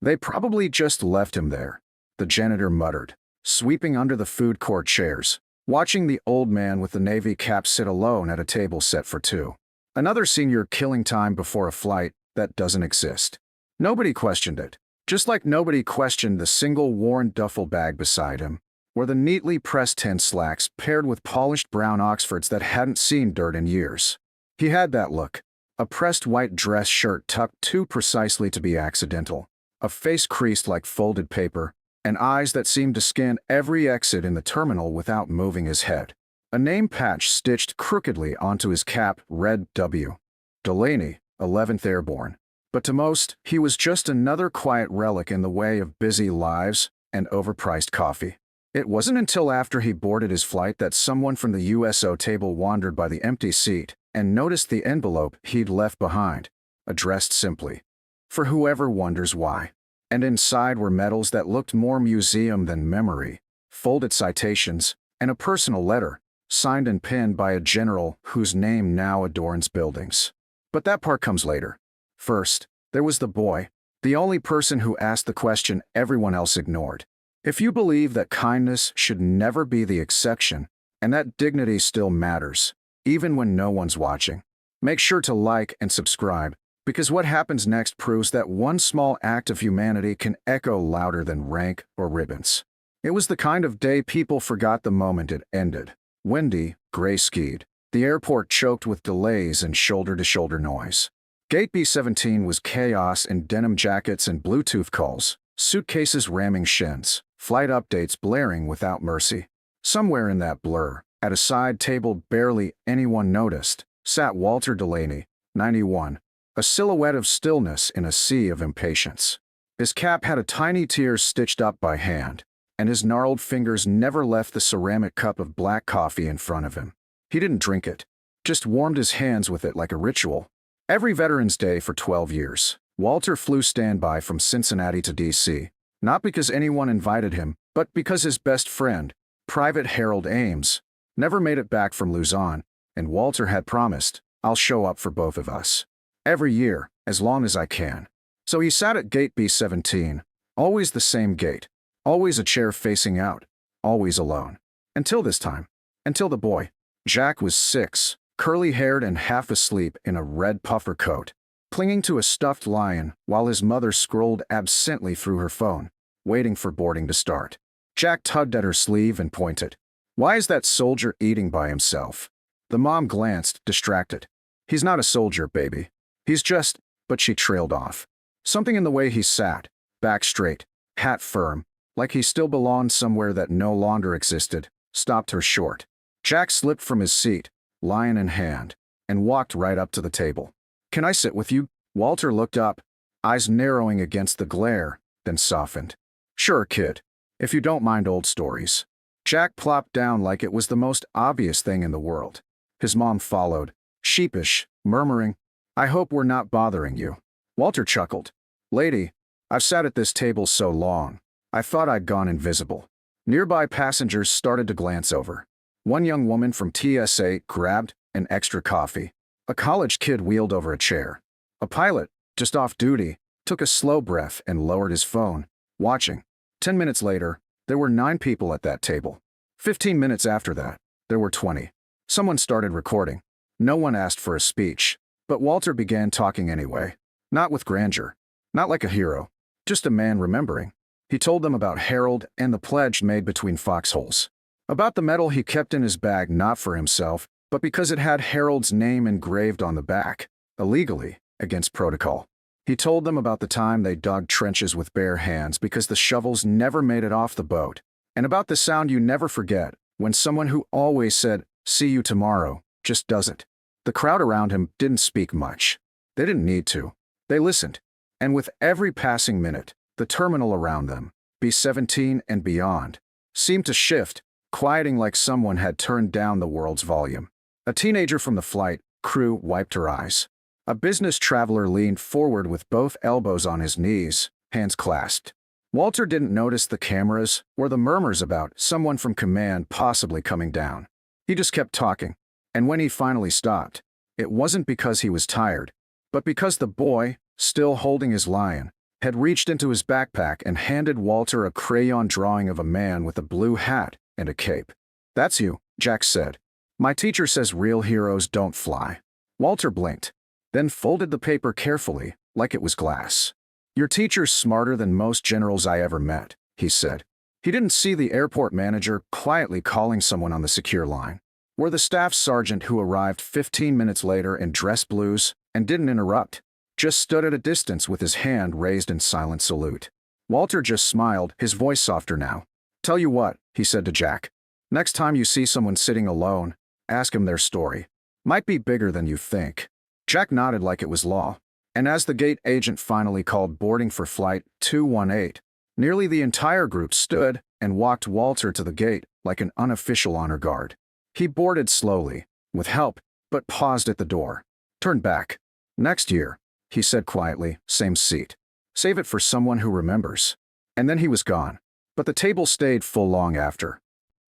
They probably just left him there, the janitor muttered, sweeping under the food court chairs, watching the old man with the navy cap sit alone at a table set for two. Another senior killing time before a flight that doesn't exist. Nobody questioned it, just like nobody questioned the single worn duffel bag beside him, or the neatly pressed tan slacks paired with polished brown Oxfords that hadn't seen dirt in years. He had that look, a pressed white dress shirt tucked too precisely to be accidental, a face creased like folded paper, and eyes that seemed to scan every exit in the terminal without moving his head. A name patch stitched crookedly onto his cap read W. Delaney, 11th Airborne. But to most, he was just another quiet relic in the way of busy lives and overpriced coffee. It wasn't until after he boarded his flight that someone from the USO table wandered by the empty seat and noticed the envelope he'd left behind, addressed simply, "For whoever wonders why." And inside were medals that looked more museum than memory, folded citations, and a personal letter, signed and penned by a general whose name now adorns buildings. But that part comes later. First, there was the boy, the only person who asked the question everyone else ignored. If you believe that kindness should never be the exception, and that dignity still matters, even when no one's watching, make sure to like and subscribe, because what happens next proves that one small act of humanity can echo louder than rank or ribbons. It was the kind of day people forgot the moment it ended. Windy, gray-skied, the airport choked with delays and shoulder-to-shoulder noise. Gate B-17 was chaos in denim jackets and Bluetooth calls, suitcases ramming shins, flight updates blaring without mercy. Somewhere in that blur, at a side table barely anyone noticed, sat Walter Delaney, 91, a silhouette of stillness in a sea of impatience. His cap had a tiny tear stitched up by hand, and his gnarled fingers never left the ceramic cup of black coffee in front of him. He didn't drink it, just warmed his hands with it like a ritual. Every Veterans Day for 12 years, Walter flew standby from Cincinnati to D.C., not because anyone invited him, but because his best friend, Private Harold Ames, never made it back from Luzon, and Walter had promised, "I'll show up for both of us. Every year, as long as I can." So he sat at gate B-17, always the same gate, always a chair facing out, always alone. Until this time. Until the boy. Jack was 6, curly-haired and half asleep in a red puffer coat, clinging to a stuffed lion while his mother scrolled absently through her phone, waiting for boarding to start. Jack tugged at her sleeve and pointed. "Why is that soldier eating by himself?" The mom glanced, distracted. "He's not a soldier, baby. He's just—" But she trailed off. Something in the way he sat, back straight, hat firm, like he still belonged somewhere that no longer existed, stopped her short. Jack slipped from his seat, lion in hand, and walked right up to the table. "Can I sit with you?" Walter looked up, eyes narrowing against the glare, then softened. "Sure, kid. If you don't mind old stories." Jack plopped down like it was the most obvious thing in the world. His mom followed, sheepish, murmuring, "I hope we're not bothering you." Walter chuckled. "Lady, I've sat at this table so long, I thought I'd gone invisible." Nearby passengers started to glance over. One young woman from TSA grabbed an extra coffee. A college kid wheeled over a chair. A pilot, just off duty, took a slow breath and lowered his phone, watching. 10 minutes later, there were 9 people at that table. 15 minutes after that, there were 20. Someone started recording. No one asked for a speech, but Walter began talking anyway. Not with grandeur, not like a hero, just a man remembering. He told them about Harold and the pledge made between foxholes. About the medal he kept in his bag not for himself, but because it had Harold's name engraved on the back, illegally, against protocol. He told them about the time they dug trenches with bare hands because the shovels never made it off the boat, and about the sound you never forget when someone who always said, "See you tomorrow," just doesn't. The crowd around him didn't speak much. They didn't need to. They listened. And with every passing minute, the terminal around them, B-17 and beyond, seemed to shift, quieting like someone had turned down the world's volume. A teenager from the flight crew wiped her eyes. A business traveler leaned forward with both elbows on his knees, hands clasped. Walter didn't notice the cameras or the murmurs about someone from command possibly coming down. He just kept talking, and when he finally stopped, it wasn't because he was tired, but because the boy, still holding his lion, had reached into his backpack and handed Walter a crayon drawing of a man with a blue hat and a cape. "That's you," Jack said. "My teacher says real heroes don't fly." Walter blinked, then folded the paper carefully, like it was glass. "Your teacher's smarter than most generals I ever met," he said. He didn't see the airport manager quietly calling someone on the secure line, or the staff sergeant who arrived 15 minutes later in dress blues and didn't interrupt, just stood at a distance with his hand raised in silent salute. Walter just smiled, his voice softer now. "Tell you what," he said to Jack. "Next time you see someone sitting alone, ask them their story. Might be bigger than you think." Jack nodded like it was law, and as the gate agent finally called boarding for Flight 218, nearly the entire group stood and walked Walter to the gate like an unofficial honor guard. He boarded slowly, with help, but paused at the door. "Turn back. Next year," he said quietly, "same seat. Save it for someone who remembers." And then he was gone. But the table stayed full long after.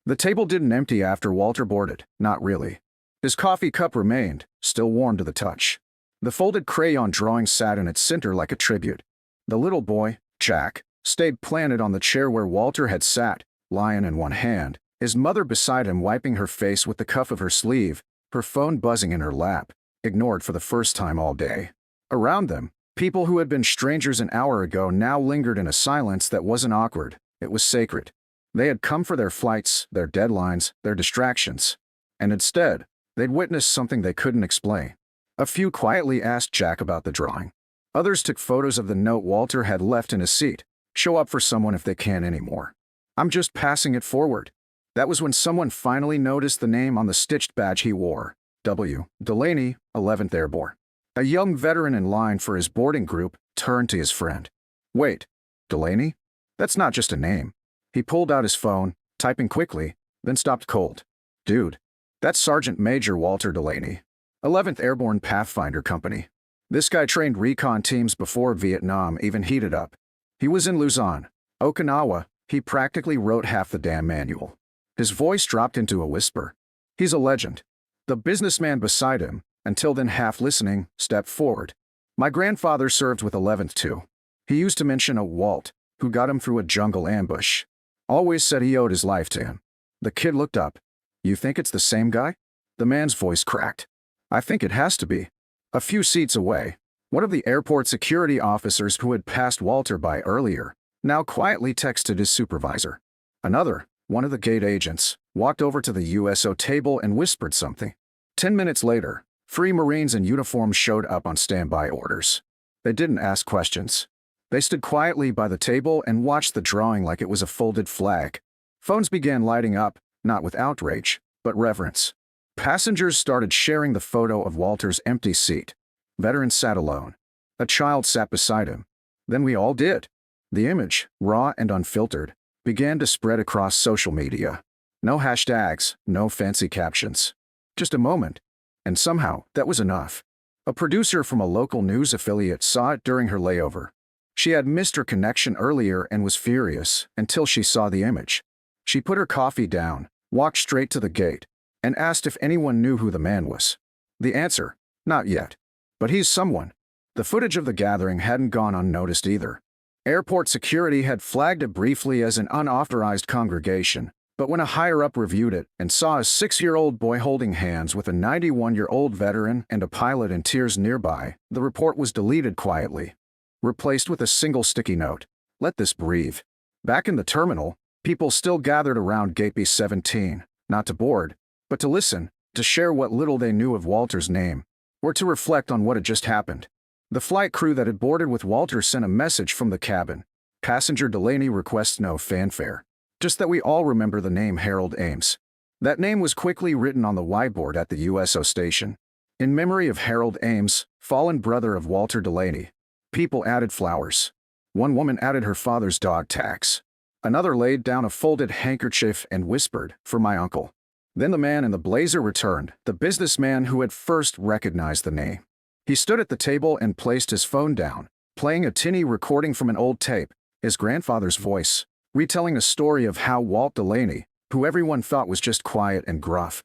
The table didn't empty after Walter boarded, not really. His coffee cup remained, still warm to the touch. The folded crayon drawing sat in its center like a tribute. The little boy, Jack, stayed planted on the chair where Walter had sat, lion in one hand, his mother beside him wiping her face with the cuff of her sleeve, her phone buzzing in her lap, ignored for the first time all day. Around them, people who had been strangers an hour ago now lingered in a silence that wasn't awkward, it was sacred. They had come for their flights, their deadlines, their distractions. And instead, they'd witnessed something they couldn't explain. A few quietly asked Jack about the drawing. Others took photos of the note Walter had left in his seat. "Show up for someone if they can't anymore. I'm just passing it forward." That was when someone finally noticed the name on the stitched badge he wore. W. Delaney, 11th Airborne. A young veteran in line for his boarding group turned to his friend. "Wait, Delaney? That's not just a name." He pulled out his phone, typing quickly, then stopped cold. "Dude, that's Sergeant Major Walter Delaney, 11th Airborne Pathfinder Company. This guy trained recon teams before Vietnam even heated up. He was in Luzon, Okinawa. He practically wrote half the damn manual." His voice dropped into a whisper. "He's a legend." The businessman beside him, until then half listening, stepped forward. "My grandfather served with 11th too. He used to mention a Walt, who got him through a jungle ambush. Always said he owed his life to him." The kid looked up. "You think it's the same guy?" The man's voice cracked. "I think it has to be." A few seats away, one of the airport security officers who had passed Walter by earlier, now quietly texted his supervisor. Another, one of the gate agents, walked over to the USO table and whispered something. 10 minutes later, 3 Marines in uniform showed up on standby orders. They didn't ask questions. They stood quietly by the table and watched the drawing like it was a folded flag. Phones began lighting up, not with outrage, but reverence. Passengers started sharing the photo of Walter's empty seat. Veteran sat alone. A child sat beside him. Then we all did. The image, raw and unfiltered, began to spread across social media. No hashtags, no fancy captions. Just a moment. And somehow, that was enough. A producer from a local news affiliate saw it during her layover. She had missed her connection earlier and was furious until she saw the image. She put her coffee down, walked straight to the gate, and asked if anyone knew who the man was. The answer, not yet. But he's someone. The footage of the gathering hadn't gone unnoticed either. Airport security had flagged it briefly as an unauthorized congregation, but when a higher-up reviewed it and saw a 6-year-old boy holding hands with a 91-year-old veteran and a pilot in tears nearby, the report was deleted quietly, replaced with a single sticky note. "Let this breathe." Back in the terminal, people still gathered around Gate B-17, not to board, but to listen, to share what little they knew of Walter's name, or to reflect on what had just happened. The flight crew that had boarded with Walter sent a message from the cabin. "Passenger Delaney requests no fanfare. Just that we all remember the name Harold Ames." That name was quickly written on the whiteboard at the USO station. "In memory of Harold Ames, fallen brother of Walter Delaney." People added flowers. One woman added her father's dog tags. Another laid down a folded handkerchief and whispered, "For my uncle." Then the man in the blazer returned, the businessman who had first recognized the name. He stood at the table and placed his phone down, playing a tinny recording from an old tape, his grandfather's voice, retelling a story of how Walt Delaney, who everyone thought was just quiet and gruff,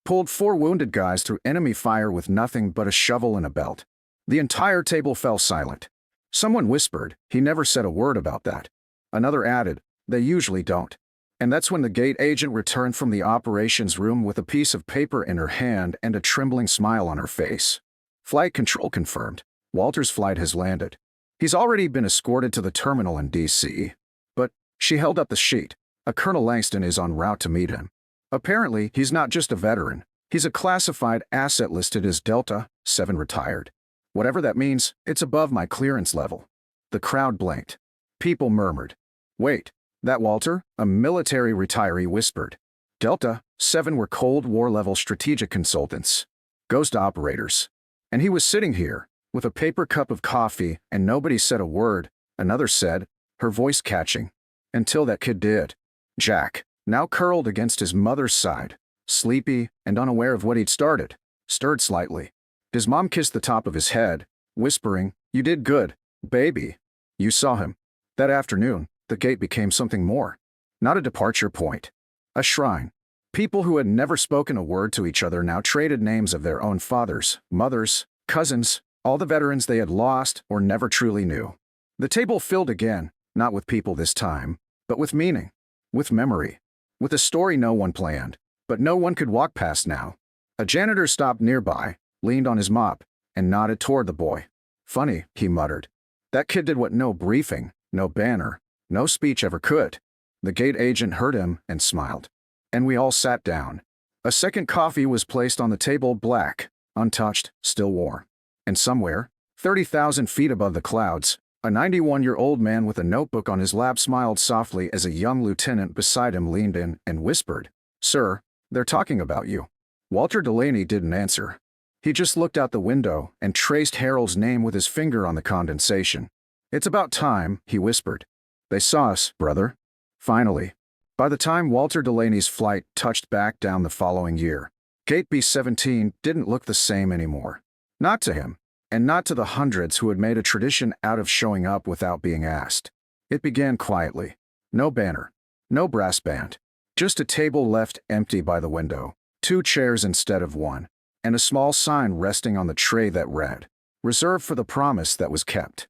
pulled 4 wounded guys through enemy fire with nothing but a shovel and a belt. The entire table fell silent. Someone whispered, "He never said a word about that." Another added, "They usually don't." And that's when the gate agent returned from the operations room with a piece of paper in her hand and a trembling smile on her face. Flight control confirmed. Walter's flight has landed. He's already been escorted to the terminal in D.C. But she held up the sheet. A Colonel Langston is en route to meet him. Apparently, he's not just a veteran. He's a classified asset listed as Delta 7 retired. Whatever that means, it's above my clearance level. The crowd blinked. People murmured. "Wait, that Walter?" A military retiree whispered. Delta 7 were Cold War-level strategic consultants. Ghost operators. And he was sitting here, with a paper cup of coffee, and nobody said a word. Another said, her voice catching. Until that kid did. Jack, now curled against his mother's side, sleepy and unaware of what he'd started, stirred slightly. His mom kissed the top of his head, whispering, "You did good, baby." You saw him. That afternoon, the gate became something more. Not a departure point. A shrine. People who had never spoken a word to each other now traded names of their own fathers, mothers, cousins, all the veterans they had lost or never truly knew. The table filled again, not with people this time, but with meaning, with memory, with a story no one planned, but no one could walk past now. A janitor stopped nearby, leaned on his mop, and nodded toward the boy. "Funny," he muttered. "That kid did what no briefing, no banner, no speech ever could." The gate agent heard him and smiled. And we all sat down. A second coffee was placed on the table, black, untouched, still warm. And somewhere, 30,000 feet above the clouds, a 91-year-old man with a notebook on his lap smiled softly as a young lieutenant beside him leaned in and whispered, "Sir, they're talking about you." Walter Delaney didn't answer. He just looked out the window and traced Harold's name with his finger on the condensation. "It's about time," he whispered. "They saw us, brother." Finally. By the time Walter Delaney's flight touched back down the following year, Gate B-17 didn't look the same anymore. Not to him, and not to the hundreds who had made a tradition out of showing up without being asked. It began quietly. No banner, no brass band, just a table left empty by the window, 2 chairs instead of 1, and a small sign resting on the tray that read, "Reserved for the promise that was kept."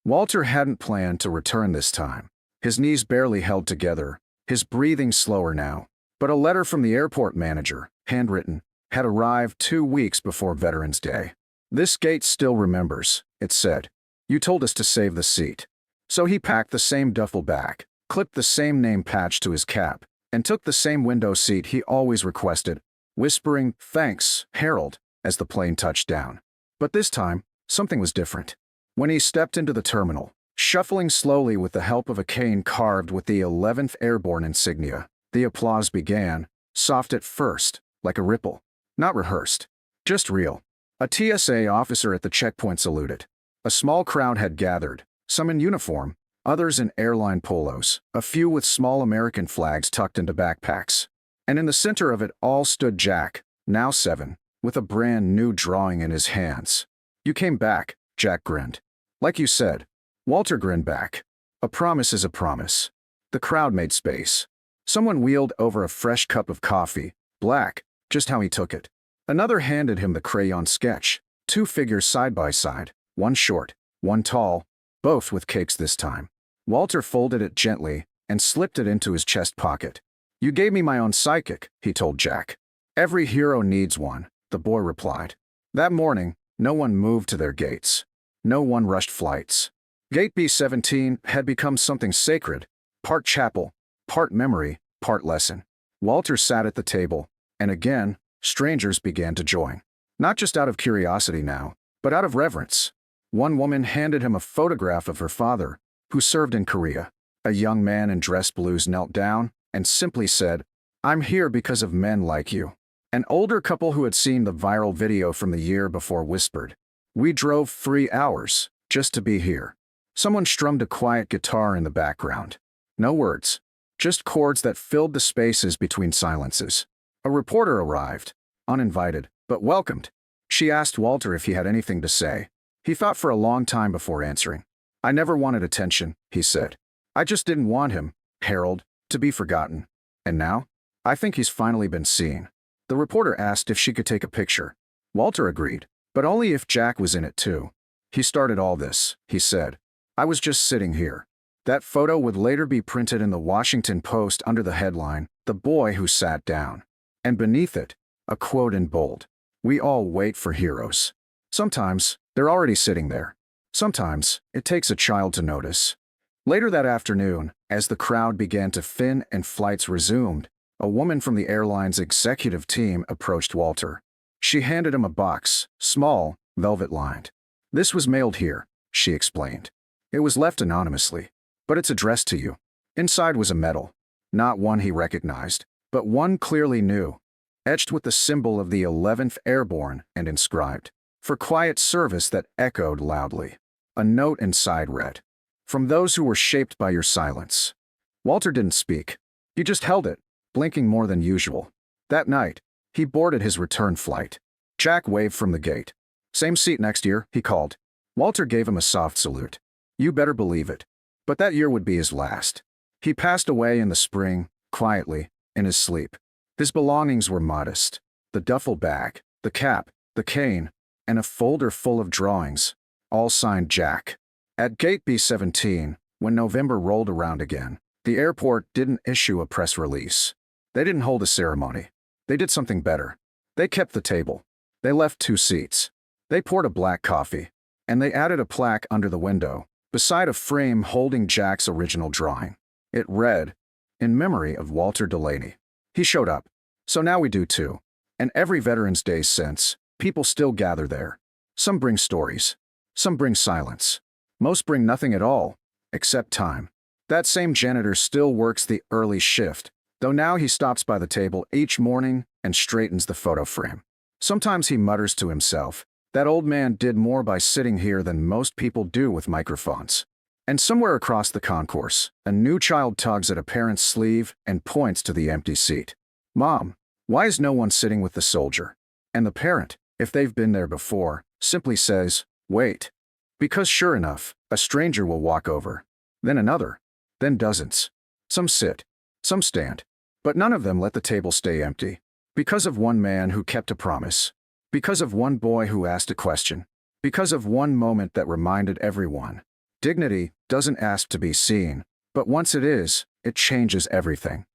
Walter hadn't planned to return this time. His knees barely held together, his breathing slower now. But a letter from the airport manager, handwritten, had arrived 2 weeks before Veterans Day. "This gate still remembers," it said. "You told us to save the seat." So he packed the same duffel bag, clipped the same name patch to his cap, and took the same window seat he always requested, whispering, "Thanks, Harold," as the plane touched down. But this time, something was different. When he stepped into the terminal, shuffling slowly with the help of a cane carved with the 11th Airborne insignia, the applause began, soft at first, like a ripple. Not rehearsed, just real. A TSA officer at the checkpoint saluted. A small crowd had gathered, some in uniform, others in airline polos, a few with small American flags tucked into backpacks. And in the center of it all stood Jack, now 7, with a brand new drawing in his hands. "You came back," Jack grinned. "Like you said." Walter grinned back. "A promise is a promise." The crowd made space. Someone wheeled over a fresh cup of coffee, black, just how he took it. Another handed him the crayon sketch, 2 figures side by side, one short, one tall, both with cakes this time. Walter folded it gently and slipped it into his chest pocket. "You gave me my own psychic," he told Jack. "Every hero needs one," the boy replied. That morning, no one moved to their gates. No one rushed flights. Gate B-17 had become something sacred, part chapel, part memory, part lesson. Walter sat at the table, and again, strangers began to join. Not just out of curiosity now, but out of reverence. One woman handed him a photograph of her father, who served in Korea. A young man in dress blues knelt down and simply said, "I'm here because of men like you." An older couple who had seen the viral video from the year before whispered, "We drove 3 hours just to be here." Someone strummed a quiet guitar in the background. No words, just chords that filled the spaces between silences. A reporter arrived, uninvited, but welcomed. She asked Walter if he had anything to say. He thought for a long time before answering. "I never wanted attention," he said. "I just didn't want him, Harold, to be forgotten. And now, I think he's finally been seen." The reporter asked if she could take a picture. Walter agreed, but only if Jack was in it too. "He started all this," he said. I was just sitting here. That photo would later be printed in the Washington Post under the headline, "The Boy Who Sat Down." And beneath it, a quote in bold. "We all wait for heroes. Sometimes, they're already sitting there. Sometimes, it takes a child to notice." Later that afternoon, as the crowd began to thin and flights resumed, a woman from the airline's executive team approached Walter. She handed him a box, small, velvet-lined. "This was mailed here," she explained. "It was left anonymously, but it's addressed to you." Inside was a medal, not one he recognized, but one clearly new, etched with the symbol of the 11th Airborne and inscribed, "For quiet service," that echoed loudly. A note inside read, "From those who were shaped by your silence." Walter didn't speak. He just held it, blinking more than usual. That night, he boarded his return flight. Jack waved from the gate. "Same seat next year," he called. Walter gave him a soft salute. You better believe it. But that year would be his last. He passed away in the spring, quietly, in his sleep. His belongings were modest. The duffel bag, the cap, the cane, and a folder full of drawings, all signed Jack. At Gate B-17, when November rolled around again, the airport didn't issue a press release. They didn't hold a ceremony. They did something better. They kept the table. They left 2 seats. They poured a black coffee, and they added a plaque under the window, beside a frame holding Jack's original drawing. It read, "In memory of Walter Delaney." He showed up. So now we do too. And every Veterans Day since, people still gather there. Some bring stories. Some bring silence. Most bring nothing at all, except time. That same janitor still works the early shift, though now he stops by the table each morning and straightens the photo frame. Sometimes he mutters to himself, "That old man did more by sitting here than most people do with microphones." And somewhere across the concourse, a new child tugs at a parent's sleeve and points to the empty seat. "Mom, why is no one sitting with the soldier?" And the parent, if they've been there before, simply says, "Wait." Because sure enough, a stranger will walk over. Then another. Then dozens. Some sit. Some stand. But none of them let the table stay empty. Because of one man who kept a promise. Because of one boy who asked a question. Because of one moment that reminded everyone. Dignity doesn't ask to be seen, but once it is, it changes everything.